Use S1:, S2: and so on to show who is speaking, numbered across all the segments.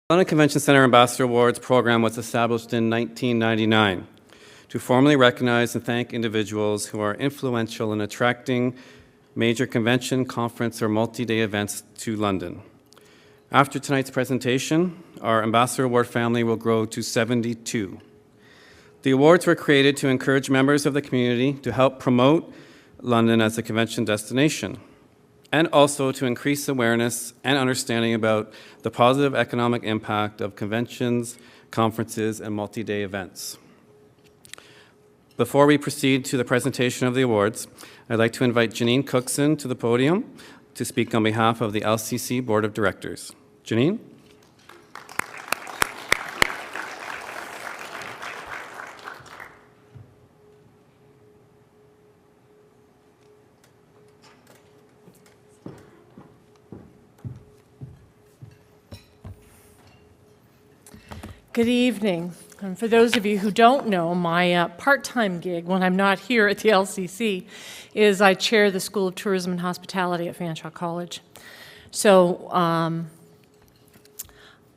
S1: The London Convention Centre Ambassador Awards program was established in 1999 to formally recognize and thank individuals who are influential in attracting major convention, conference, or multi-day events to London. After tonight's presentation, our Ambassador Award family will grow to 72. The awards were created to encourage members of the community to help promote London as a convention destination, and also to increase awareness and understanding about the positive economic impact of conventions, conferences, and multi-day events. Before we proceed to the presentation of the awards, I'd like to invite Janine Cookson to the podium to speak on behalf of the LCC Board of Directors. Janine?
S2: Good evening. And for those of you who don't know, my part-time gig when I'm not here at the LCC is I chair the School of Tourism and Hospitality at Fanshawe College. So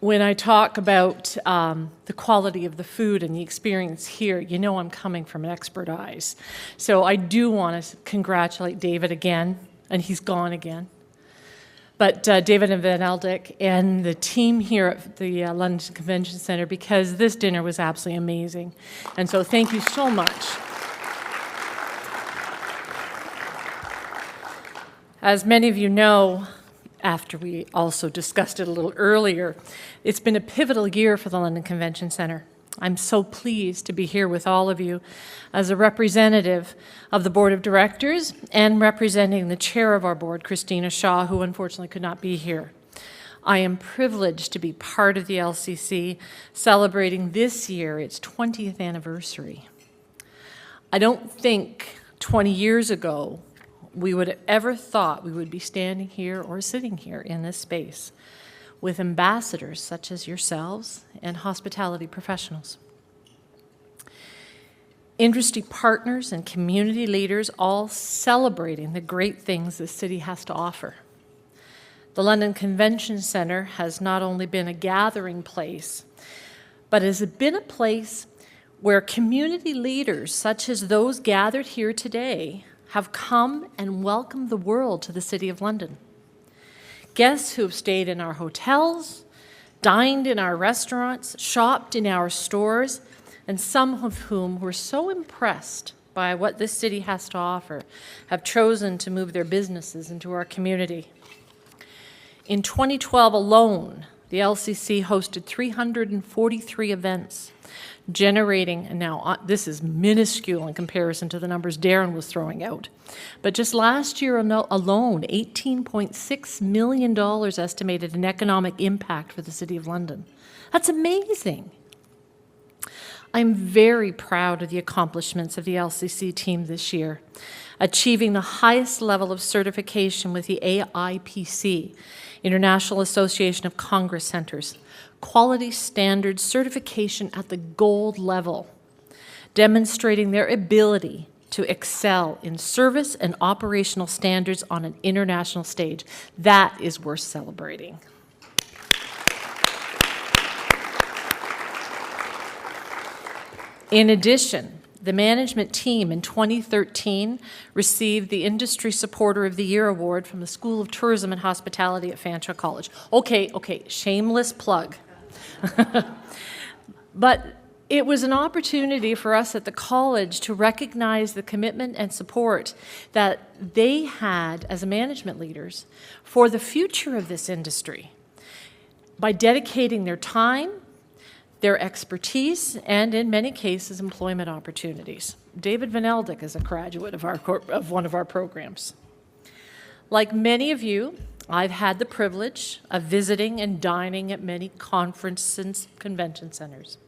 S2: when I talk about the quality of the food and the experience here, you know I'm coming from an expert eyes. So I do want to congratulate David again, and he's gone again. But David and Van Eldick and the team here at the London Convention Centre, because this dinner was absolutely amazing. And so thank you so much. As many of you know, after we also discussed it a little earlier, it's been a pivotal year for the London Convention Centre. I'm so pleased to be here with all of you as a representative of the Board of Directors and representing the chair of our board, Christina Shaw, who unfortunately could not be here. I am privileged to be part of the LCC, celebrating this year its 20th anniversary. I don't think 20 years ago we would have ever thought we would be standing here or sitting here in this space with ambassadors such as yourselves and hospitality professionals. Industry partners and community leaders all celebrating the great things the city has to offer. The London Convention Centre has not only been a gathering place, but has been a place where community leaders such as those gathered here today have come and welcomed the world to the City of London. Guests who have stayed in our hotels, dined in our restaurants, shopped in our stores, and some of whom were so impressed by what this city has to offer have chosen to move their businesses into our community. In 2012 alone, the LCC hosted 343 events, generating, and now this is minuscule in comparison to the numbers Darren was throwing out, but just last year alone, $18.6 million estimated in economic impact for the City of London. That's amazing. I'm very proud of the accomplishments of the LCC team this year, achieving the highest level of certification with the AIPC, International Association of Congress Centers, quality standards certification at the gold level, demonstrating their ability to excel in service and operational standards on an international stage. That is worth celebrating. In addition, the management team in 2013 received the Industry Supporter of the Year Award from the School of Tourism and Hospitality at Fanshawe College. Okay, shameless plug. But it was an opportunity for us at the college to recognize the commitment and support that they had as management leaders for the future of this industry by dedicating their time, their expertise, and in many cases, employment opportunities. David Van Eldick is a graduate of one of our programs. Like many of you, I've had the privilege of visiting and dining at many conference and convention centers.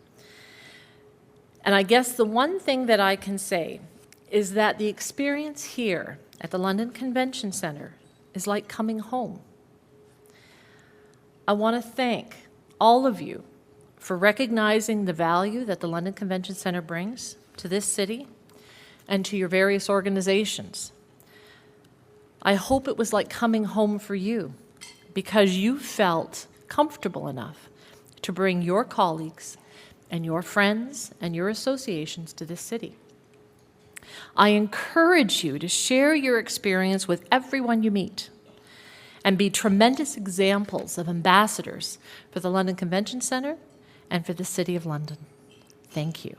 S2: And I guess the one thing that I can say is that the experience here at the London Convention Centre is like coming home. I want to thank all of you for recognizing the value that the London Convention Centre brings to this city and to your various organizations. I hope it was like coming home for you because you felt comfortable enough to bring your colleagues and your friends and your associations to this city. I encourage you to share your experience with everyone you meet and be tremendous examples of ambassadors for the London Convention Centre and for the City of London. Thank you.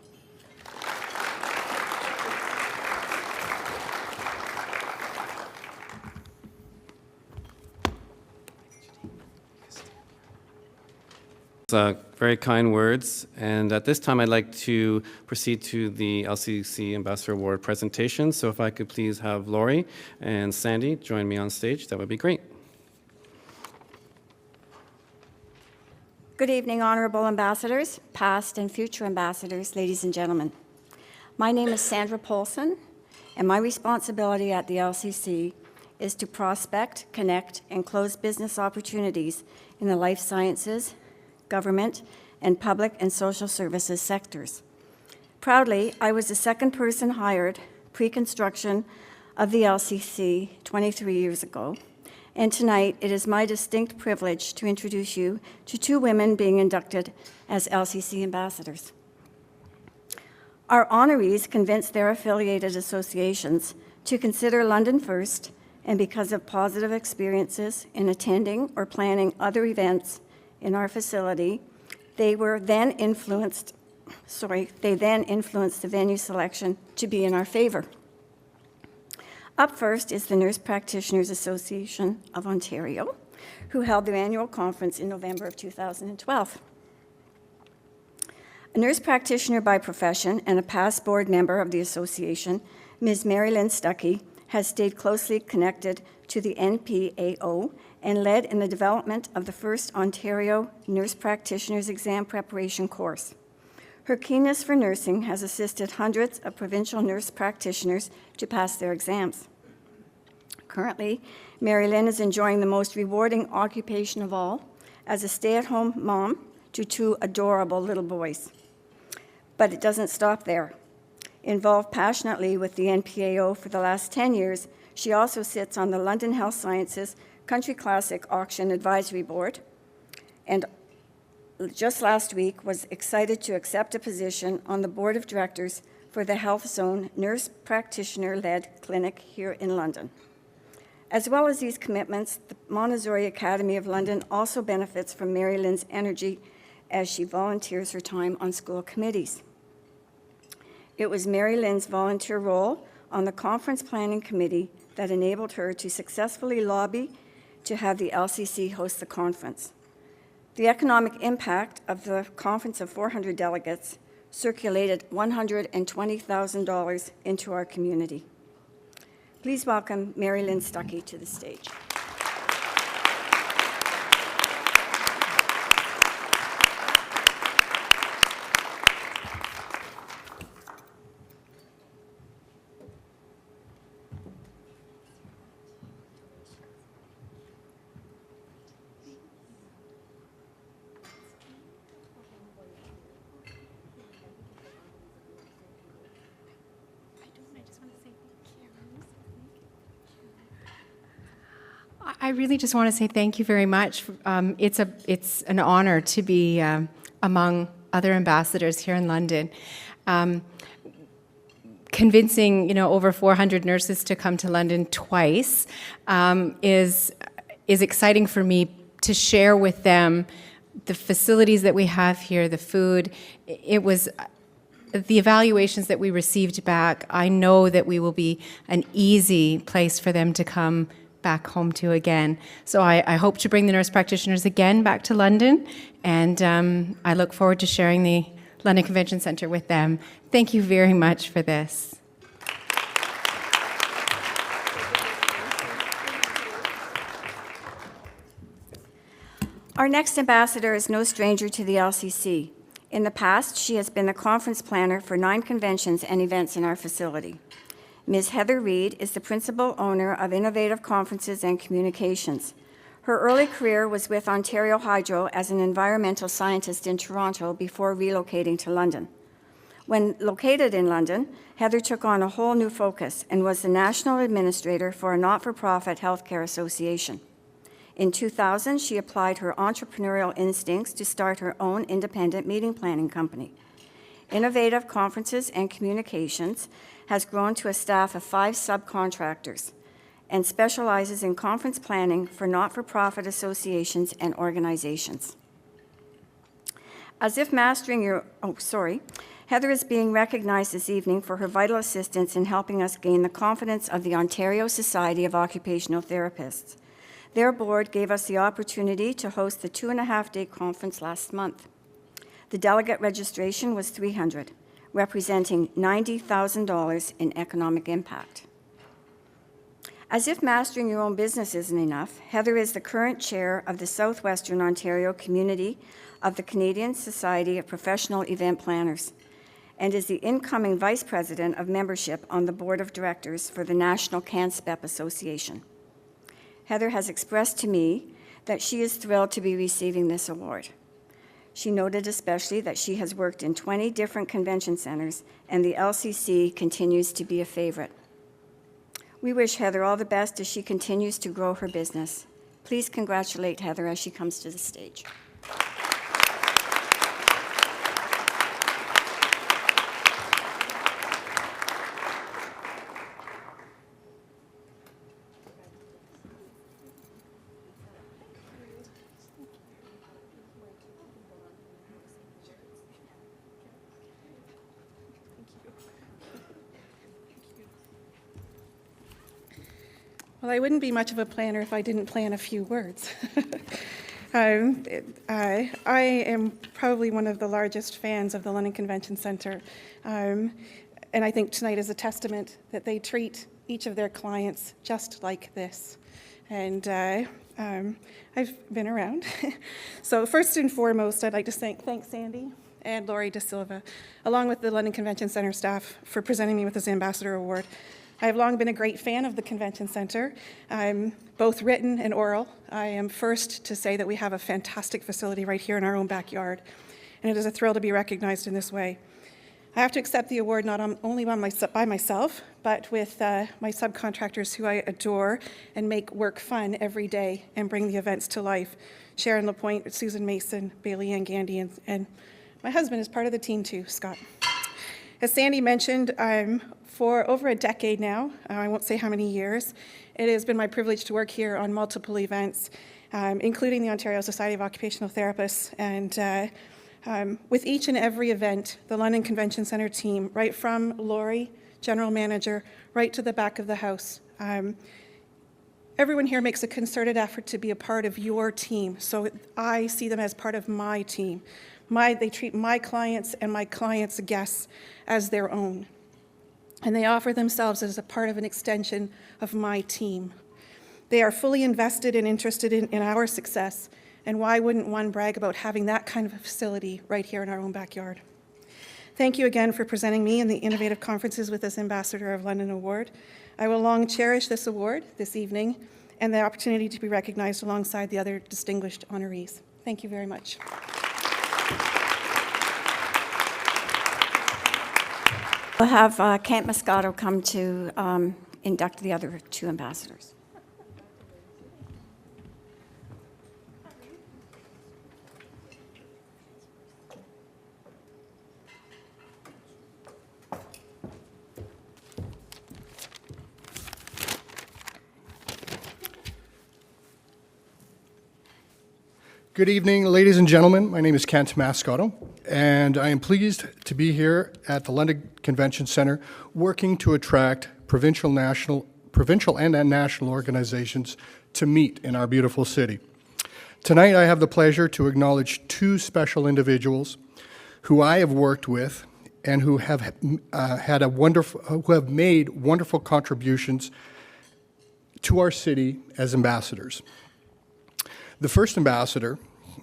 S1: Very kind words, and at this time I'd like to proceed to the LCC Ambassador Award presentation. So if I could please have Laurie and Sandy join me on stage, that would be great.
S3: Good evening, honorable ambassadors, past and future ambassadors, ladies and gentlemen. My name is Sandra Polson, and my responsibility at the LCC is to prospect, connect, and close business opportunities in the life sciences, government, and public and social services sectors. Proudly, I was the second person hired pre-construction of the LCC 23 years ago, and tonight it is my distinct privilege to introduce you to two women being inducted as LCC ambassadors. Our honorees convinced their affiliated associations to consider London first, and because of positive experiences in attending or planning other events in our facility, they then influenced the venue selection to be in our favor. Up first is the Nurse Practitioners Association of Ontario, who held their annual conference in November of 2012. A nurse practitioner by profession and a past board member of the association, Ms. Mary Lynn Stuckey has stayed closely connected to the NPAO and led in the development of the first Ontario Nurse Practitioners Exam Preparation course. Her keenness for nursing has assisted hundreds of provincial nurse practitioners to pass their exams. Currently, Mary Lynn is enjoying the most rewarding occupation of all as a stay-at-home mom to two adorable little boys. But it doesn't stop there. Involved passionately with the NPAO for the last 10 years, she also sits on the London Health Sciences Country Classic Auction Advisory Board, and just last week was excited to accept a position on the Board of Directors for the Health Zone Nurse Practitioner-led clinic here in London. As well as these commitments, the Montessori Academy of London also benefits from Mary Lynn's energy as she volunteers her time on school committees. It was Mary Lynn's volunteer role on the conference planning committee that enabled her to successfully lobby to have the LCC host the conference. The economic impact of the conference of 400 delegates circulated $120,000 into our community. Please welcome Mary Lynn Stuckey to the stage.
S4: I really just want to say thank you very much. It's an honor to be among other ambassadors here in London. Convincing over 400 nurses to come to London twice is exciting for me to share with them the facilities that we have here, the food. It was the evaluations that we received back. I know that we will be an easy place for them to come back home to again. So I hope to bring the nurse practitioners again back to London, and I look forward to sharing the London Convention Centre with them. Thank you very much for this.
S3: Our next ambassador is no stranger to the LCC. In the past, she has been the conference planner for 9 conventions and events in our facility. Ms. Heather Reid is the principal owner of Innovative Conferences and Communications. Her early career was with Ontario Hydro as an environmental scientist in Toronto before relocating to London. When located in London, Heather took on a whole new focus and was the national administrator for a not-for-profit healthcare association. In 2000, she applied her entrepreneurial instincts to start her own independent meeting planning company. Innovative Conferences and Communications has grown to a staff of 5 subcontractors and specializes in conference planning for not-for-profit associations and organizations. As if mastering your, Heather is being recognized this evening for her vital assistance in helping us gain the confidence of the Ontario Society of Occupational Therapists. Their board gave us the opportunity to host the 2.5-day conference last month. The delegate registration was 300, representing $90,000 in economic impact. As if mastering your own business isn't enough, Heather is the current chair of the Southwestern Ontario Community of the Canadian Society of Professional Event Planners and is the incoming vice president of membership on the board of directors for the National CanSPEP Association. Heather has expressed to me that she is thrilled to be receiving this award. She noted especially that she has worked in 20 different convention centers, and the LCC continues to be a favorite. We wish Heather all the best as she continues to grow her business. Please congratulate Heather as she comes to the stage.
S5: Well, I wouldn't be much of a planner if I didn't plan a few words. I am probably one of the largest fans of the London Convention Centre, and I think tonight is a testament that they treat each of their clients just like this. And I've been around. So first and foremost, I'd like to thank Sandy and Laurie De Silva, along with the London Convention Centre staff, for presenting me with this Ambassador Award. I have long been a great fan of the Convention Centre, both written and oral. I am first to say that we have a fantastic facility right here in our own backyard, and it is a thrill to be recognized in this way. I have to accept the award not only by myself, but with my subcontractors who I adore and make work fun every day and bring the events to life. Sharon LaPointe, Susan Mason, Bailey Ann Gandy, and my husband is part of the team too, Scott. As Sandy mentioned, for over a decade now, I won't say how many years, it has been my privilege to work here on multiple events, including the Ontario Society of Occupational Therapists. And with each and every event, the London Convention Centre team, right from Laurie, General Manager, right to the back of the house, everyone here makes a concerted effort to be a part of your team. So I see them as part of my team. They treat my clients and my clients' guests as their own. And they offer themselves as a part of an extension of my team. They are fully invested and interested in our success, and why wouldn't one brag about having that kind of a facility right here in our own backyard? Thank you again for presenting me and the Innovative Conferences with this Ambassador of London Award. I will long cherish this award this evening and the opportunity to be recognized alongside the other distinguished honorees. Thank you very much.
S3: We'll have Kent Moscato come to induct the other 2 ambassadors.
S6: Good evening, ladies and gentlemen. My name is Kent Moscato, and I am pleased to be here at the London Convention Centre working to attract provincial and national organizations to meet in our beautiful city. Tonight, I have the pleasure to acknowledge 2 special individuals who I have worked with and who have made wonderful contributions to our city as ambassadors. The first ambassador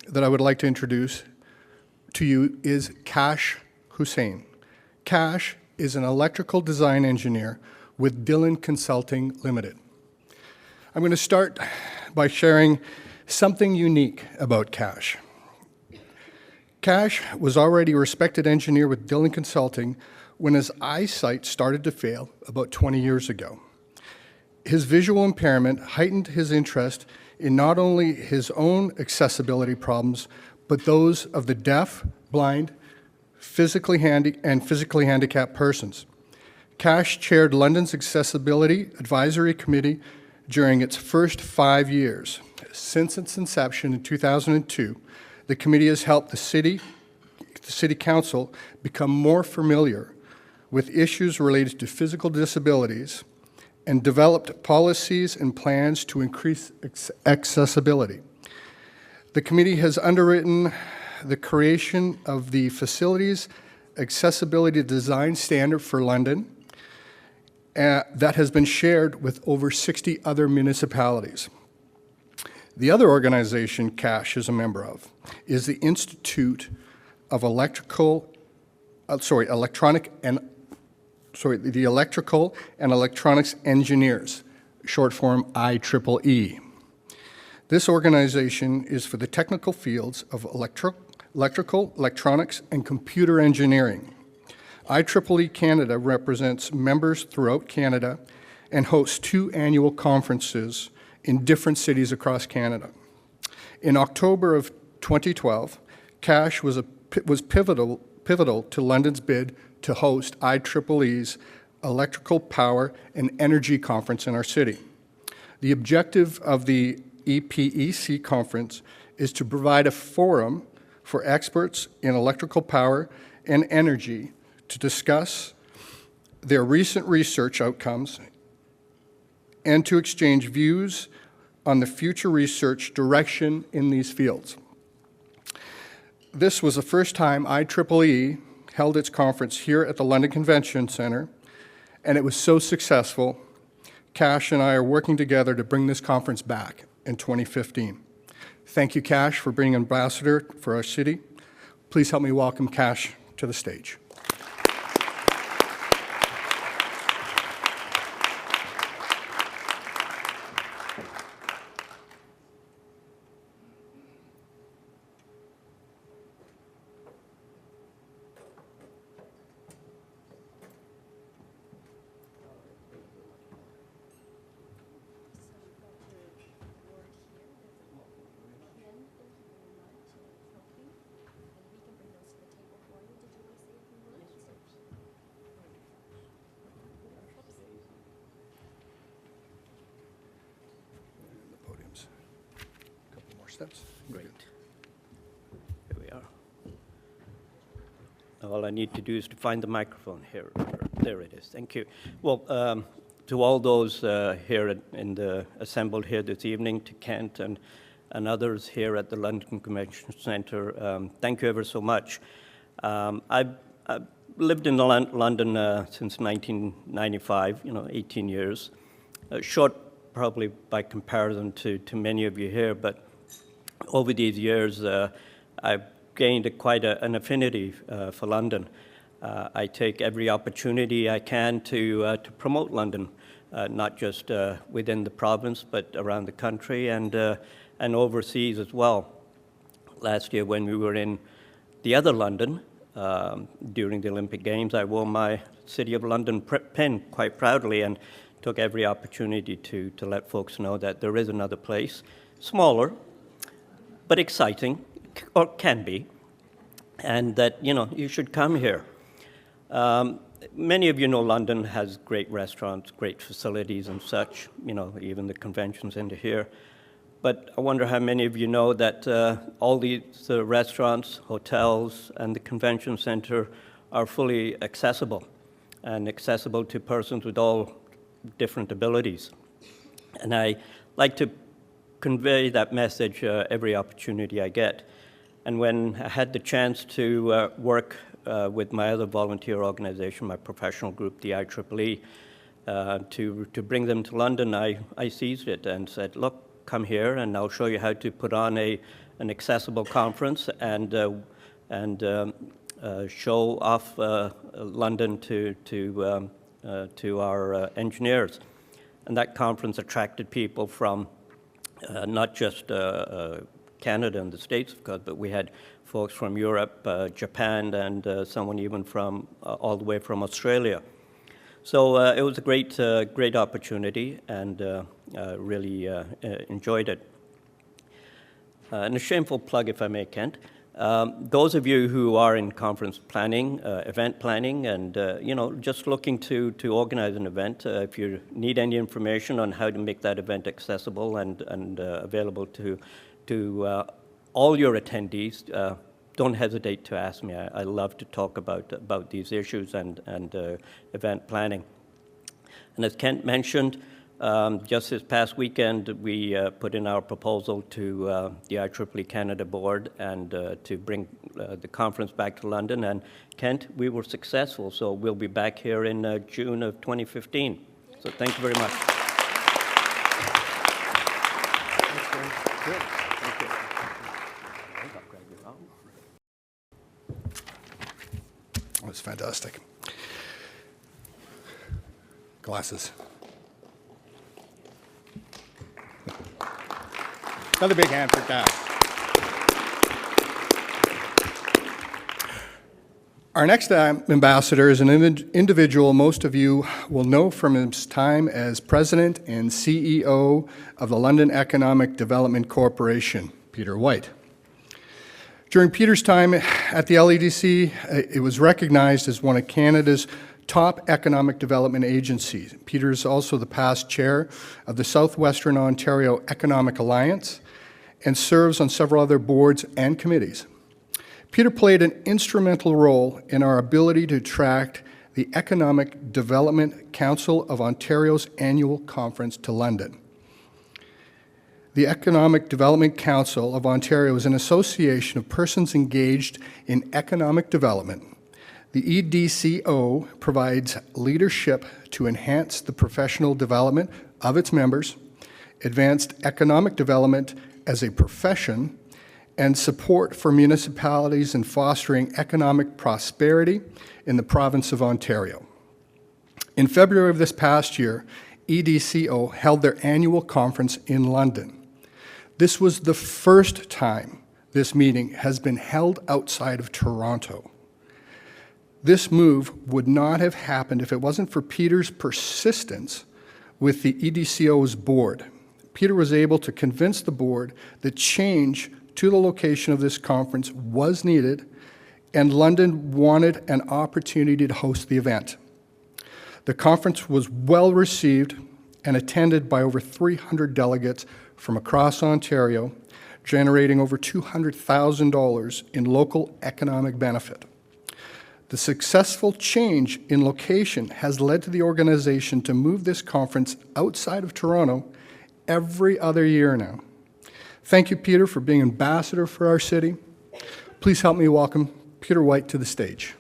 S6: that I would like to introduce to you is Kash Hussain. Kash is an electrical design engineer with Dillon Consulting Limited. I'm going to start by sharing something unique about Kash. Kash was already a respected engineer with Dillon Consulting when his eyesight started to fail about 20 years ago. His visual impairment heightened his interest in not only his own accessibility problems, but those of the deaf, blind, physically handicapped persons. Cash chaired London's Accessibility Advisory Committee during its first 5 years. Since its inception in 2002, the committee has helped the City Council become more familiar with issues related to physical disabilities and developed policies and plans to increase accessibility. The committee has underwritten the creation of the Facilities Accessibility Design Standard for London that has been shared with over 60 other municipalities. The other organization Cash is a member of is the Institute of the Electrical and Electronics Engineers, short form IEEE. This organization is for the technical fields of electrical, electronics, and computer engineering. IEEE Canada represents members throughout Canada and hosts 2 annual conferences in different cities across Canada. In October of 2012, Cash was pivotal to London's bid to host IEEE's Electrical Power and Energy Conference in our city. The objective of the EPEC conference is to provide a forum for experts in electrical power and energy to discuss their recent research outcomes and to exchange views on the future research direction in these fields. This was the first time IEEE held its conference here at the London Convention Centre, and it was so successful, Cash and I are working together to bring this conference back in 2015. Thank you, Cash, for being ambassador for our city. Please help me welcome Cash to the stage. Steps.
S7: Great. Here we are. All I need to do is to find the microphone here. There it is. Thank you. Well, to all those here assembled here this evening, to Kent and others here at the London Convention Centre, thank you ever so much. I've lived in London since 1995, 18 years. Short probably by comparison to many of you here, but over these years, I've gained quite an affinity for London. I take every opportunity I can to promote London, not just within the province, but around the country and overseas as well. Last year, when we were in the other London during the Olympic Games, I wore my City of London pin quite proudly and took every opportunity to let folks know that there is another place, smaller, but exciting, or can be, and that, you should come here. Many of you know London has great restaurants, great facilities and such, even the convention center here. But I wonder how many of you know that all these restaurants, hotels, and the convention center are fully accessible, and accessible to persons with all different abilities. And I like to convey that message every opportunity I get. And when I had the chance to work with my other volunteer organization, my professional group, the IEEE, to bring them to London, I seized it and said, look, come here and I'll show you how to put on an accessible conference and show off London to our engineers. And that conference attracted people from not just Canada and the States, of course, but we had folks from Europe, Japan, and someone even from all the way from Australia. So it was a great opportunity, and really enjoyed it. And a shameful plug, if I may, Kent. Those of you who are in conference planning, event planning, and just looking to organize an event, if you need any information on how to make that event accessible and available to all your attendees, don't hesitate to ask me. I love to talk about these issues and event planning. And as Kent mentioned, just this past weekend, we put in our proposal to the IEEE Canada Board and to bring the conference back to London. And Kent, we were successful, so we'll be back here in June of 2015. So thank you very much. Good. Thank you.
S6: That was fantastic. Glasses. Another big hand for Cass. Our next ambassador is an individual most of you will know from his time as President and CEO of the London Economic Development Corporation, Peter White. During Peter's time at the LEDC, it was recognized as one of Canada's top economic development agencies. Peter is also the past chair of the Southwestern Ontario Economic Alliance and serves on several other boards and committees. Peter played an instrumental role in our ability to attract the Economic Development Council of Ontario's annual conference to London. The Economic Development Council of Ontario is an association of persons engaged in economic development. The EDCO provides leadership to enhance the professional development of its members, advanced economic development as a profession, and support for municipalities in fostering economic prosperity in the province of Ontario. In February of this past year, EDCO held their annual conference in London. This was the first time this meeting has been held outside of Toronto. This move would not have happened if it wasn't for Peter's persistence with the EDCO's board. Peter was able to convince the board that change to the location of this conference was needed, and London wanted an opportunity to host the event. The conference was well received and attended by over 300 delegates from across Ontario, generating over $200,000 in local economic benefit. The successful change in location has led to the organization to move this conference outside of Toronto every other year now. Thank you, Peter, for being ambassador for our city. Please help me welcome Peter White to the stage.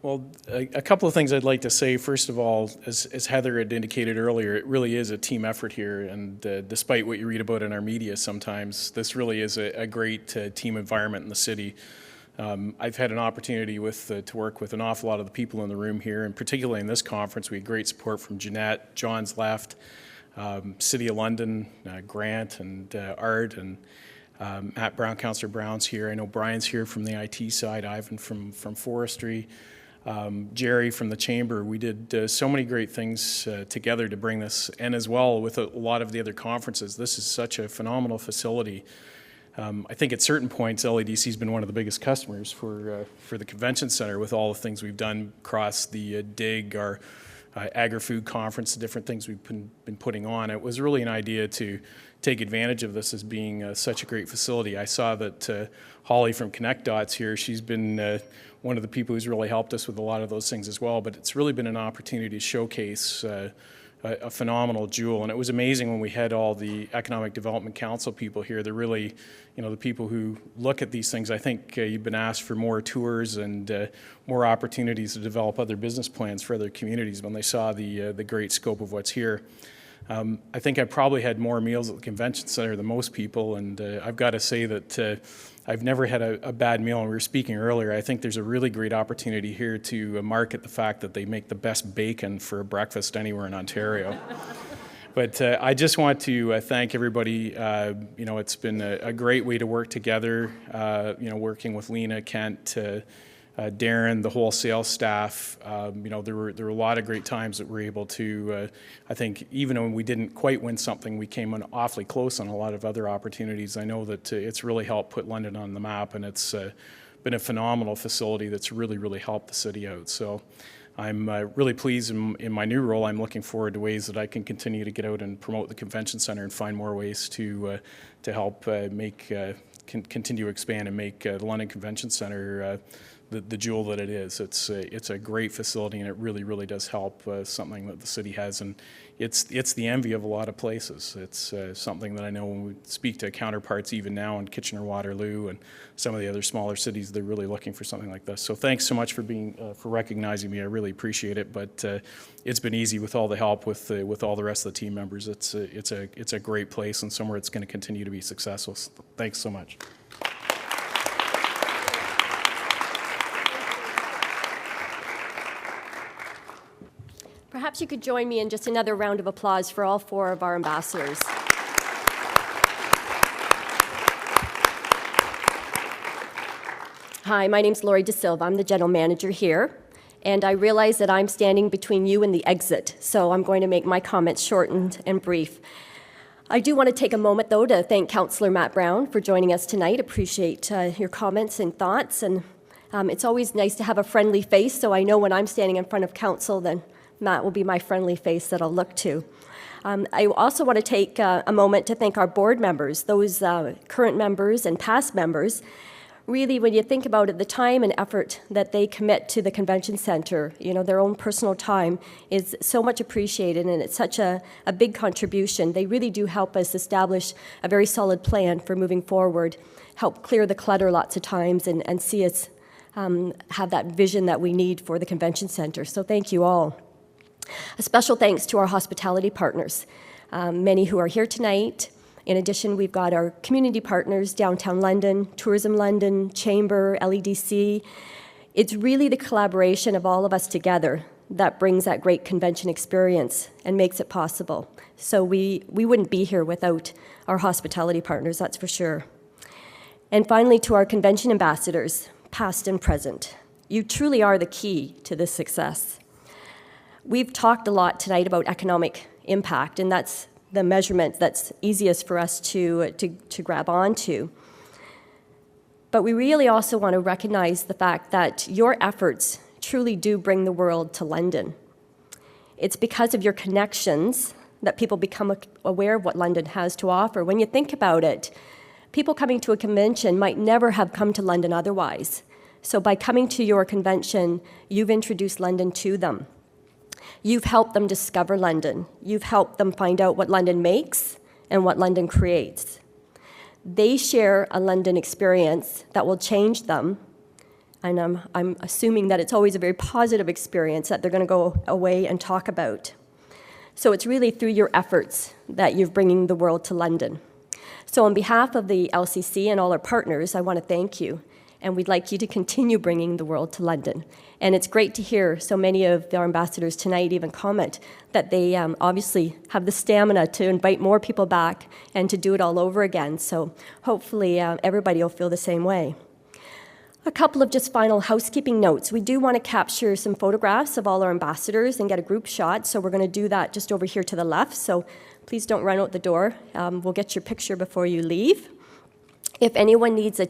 S8: Well, a couple of things I'd like to say. First of all, as Heather had indicated earlier, it really is a team effort here, and despite what you read about in our media sometimes, this really is a great team environment in the city. I've had an opportunity to work with an awful lot of the people in the room here, and particularly in this conference, we had great support from Jeanette, John's left, City of London, Grant, and Art, and Matt Brown, Councillor Brown's here. I know Brian's here from the IT side, Ivan from Forestry. Jerry from the Chamber. We did so many great things together to bring this, and as well with a lot of the other conferences. This is such a phenomenal facility. I think at certain points, LADC has been one of the biggest customers for the convention center with all the things we've done across the DIG, our agri-food conference, the different things we've been putting on. It was really an idea to take advantage of this as being such a great facility. I saw that Holly from Connect Dots here, she's been one of the people who's really helped us with a lot of those things as well, but it's really been an opportunity to showcase a phenomenal jewel. And it was amazing when we had all the Economic Development Council people here. They're really, the people who look at these things. I think you've been asked for more tours and more opportunities to develop other business plans for other communities when they saw the great scope of what's here. I think I probably had more meals at the convention center than most people, and I've got to say that I've never had a bad meal. And we were speaking earlier, I think there's a really great opportunity here to market the fact that they make the best bacon for breakfast anywhere in Ontario. But I just want to thank everybody. It's been a great way to work together, working with Lena, Kent, Darren, the whole sales staff. There were a lot of great times that we were able to, I think, even when we didn't quite win something, we came in awfully close on a lot of other opportunities. I know that it's really helped put London on the map, and it's been a phenomenal facility that's really, really helped the city out. So I'm really pleased in my new role. I'm looking forward to ways that I can continue to get out and promote the convention center and find more ways to help continue to expand and make the London Convention Center the jewel that it is. It's a great facility, and it really, really does help something that the city has, and it's the envy of a lot of places. It's something that I know when we speak to counterparts even now in Kitchener-Waterloo and some of the other smaller cities, they're really looking for something like this. So thanks so much for recognizing me. I really appreciate it, but it's been easy with all the help with all the rest of the team members. It's a great place and somewhere it's going to continue to be successful. So thanks so much.
S9: Perhaps you could join me in just another round of applause for all 4 of our ambassadors. Hi, my name's Lori De Silva. I'm the general manager here, and I realize that I'm standing between you and the exit, so I'm going to make my comments short and brief. I do want to take a moment, though, to thank Councillor Matt Brown for joining us tonight. Appreciate your comments and thoughts, and it's always nice to have a friendly face, so I know when I'm standing in front of council, then Matt will be my friendly face that I'll look to. I also want to take a moment to thank our board members, those current members and past members. Really, when you think about it, the time and effort that they commit to the convention center, their own personal time, is so much appreciated, and it's such a big contribution. They really do help us establish a very solid plan for moving forward, help clear the clutter lots of times, and see us have that vision that we need for the convention center. So thank you all. A special thanks to our hospitality partners, many who are here tonight. In addition, we've got our community partners, Downtown London, Tourism London, Chamber, LEDC. It's really the collaboration of all of us together that brings that great convention experience and makes it possible. So we wouldn't be here without our hospitality partners, that's for sure. And finally, to our convention ambassadors, past and present. You truly are the key to this success. We've talked a lot tonight about economic impact, and that's the measurement that's easiest for us to grab onto. But we really also want to recognize the fact that your efforts truly do bring the world to London. It's because of your connections that people become aware of what London has to offer. When you think about it, people coming to a convention might never have come to London otherwise. So by coming to your convention, you've introduced London to them. You've helped them discover London. You've helped them find out what London makes and what London creates. They share a London experience that will change them, and I'm assuming that it's always a very positive experience that they're going to go away and talk about. So it's really through your efforts that you're bringing the world to London. So on behalf of the LCC and all our partners, I want to thank you, and we'd like you to continue bringing the world to London. And it's great to hear so many of our ambassadors tonight even comment that they obviously have the stamina to invite more people back and to do it all over again. So hopefully everybody will feel the same way. A couple of just final housekeeping notes. We do want to capture some photographs of all our ambassadors and get a group shot, so we're going to do that just over here to the left. So please don't run out the door. We'll get your picture before you leave. If anyone needs a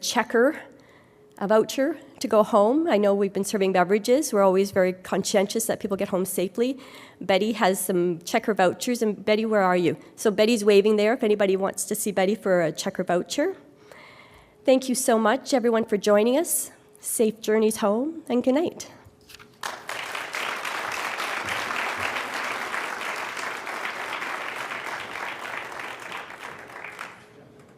S9: voucher to go home. I know we've been serving beverages. We're always very conscientious that people get home safely. Betty has some checker vouchers. And Betty, where are you? So Betty's waving there if anybody wants to see Betty for a checker voucher. Thank you so much, everyone, for joining us. Safe journeys home, and good night.